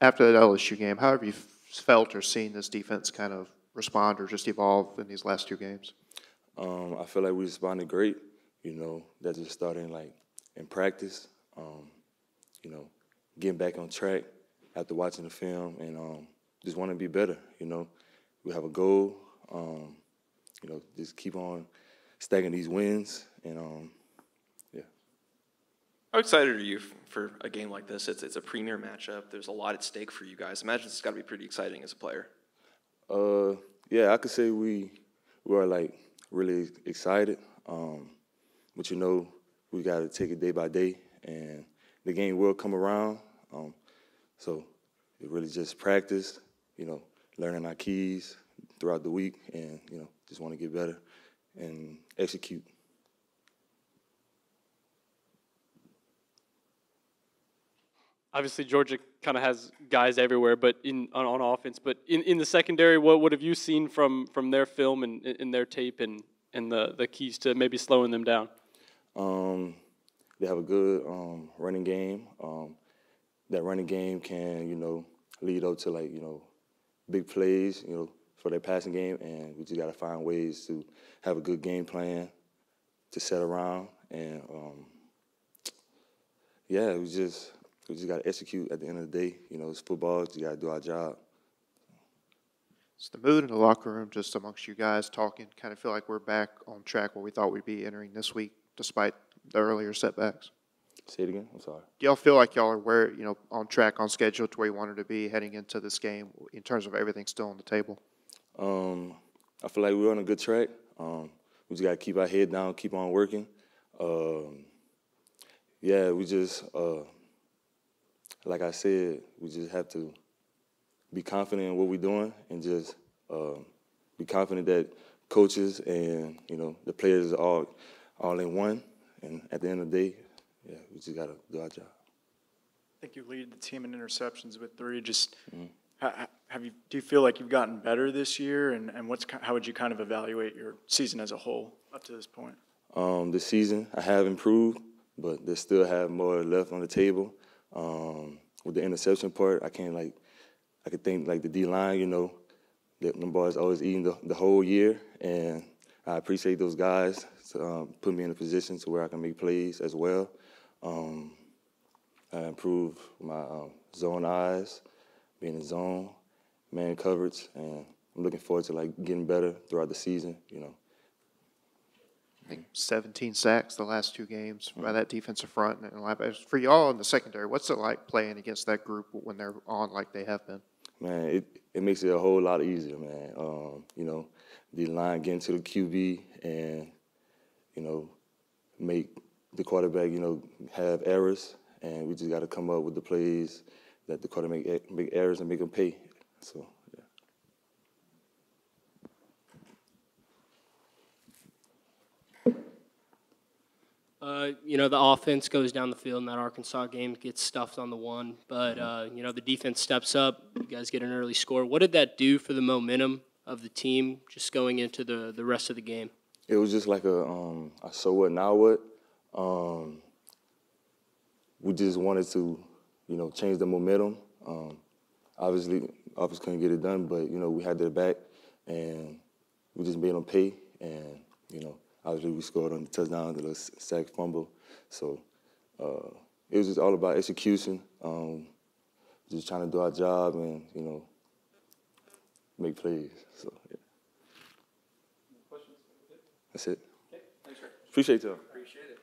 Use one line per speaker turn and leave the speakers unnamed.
After that LSU game, how have you felt or seen this defense kind of respond or just evolve in these last two games?
I feel like we responded great. You know, that just starting like in practice. You know, getting back on track after watching the film and just want to be better. You know, we have a goal. You know, just keep on stacking these wins and yeah.
How excited are you for a game like this? It's a premier matchup. There's a lot at stake for you guys. Imagine it's got to be pretty exciting as a player.
Yeah, I could say we are like really excited. But you know, we got to take it day by day, and the game will come around. So it really just practice, you know, learning our keys throughout the week, and you know, just want to get better and execute.
Obviously, Georgia kind of has guys everywhere, but on offense. But in the secondary, what have you seen from their film and in their tape and the keys to maybe slowing them down?
They have a good running game. That running game can, you know, lead up to like, you know, big plays, you know, for their passing game, and we just got to find ways to have a good game plan to set around, and yeah, we just got to execute at the end of the day. You know, it's football. You got to do our job.
It's the mood in the locker room just amongst you guys talking. Kind of feel like we're back on track where we thought we'd be entering this week, despite the earlier setbacks.
Say it again. I'm sorry.
Do y'all feel like y'all are on track, on schedule to where you wanted to be heading into this game in terms of everything still on the table?
I feel like we're on a good track. We just got to keep our head down, keep on working. Yeah, we just, like I said, we just have to be confident in what we're doing and just be confident that coaches and, you know, the players are all in one. And at the end of the day, yeah, we just got to do our job.
I think you lead the team in interceptions with 3. Just do you feel like you've gotten better this year, and how would you kind of evaluate your season as a whole up to this point?
This season I have improved, but they still have more left on the table. With the interception part, I could think like the D-line, you know, that them boys always eating the whole year, and I appreciate those guys to put me in a position to where I can make plays as well. I improved my zone eyes, being in zone, man coverage, and I'm looking forward to like getting better throughout the season, you know.
I think 17 sacks the last 2 games by that defensive front. And for y'all in the secondary, what's it like playing against that group when they're on like they have been?
Man, it makes it a whole lot easier, man. You know, the line getting to the QB and, you know, make the quarterback, you know, have errors, and we just got to come up with the plays that the quarterback make errors and make them pay. So, yeah.
You know, the offense goes down the field in that Arkansas game, gets stuffed on the 1, but, you know, the defense steps up. You guys get an early score. What did that do for the momentum of the team just going into the rest of the game?
It was just like a so what, now what? We just wanted to, you know, change the momentum. Obviously, offense couldn't get it done, but, you know, we had their back, and we just made them pay, and, you know, obviously, we scored on the touchdown, the little sack fumble. So it was just all about execution, just trying to do our job and, you know, make plays. So, yeah.
Questions?
That's it.
Okay. Thanks, Trey.
Appreciate y'all.
Appreciate it.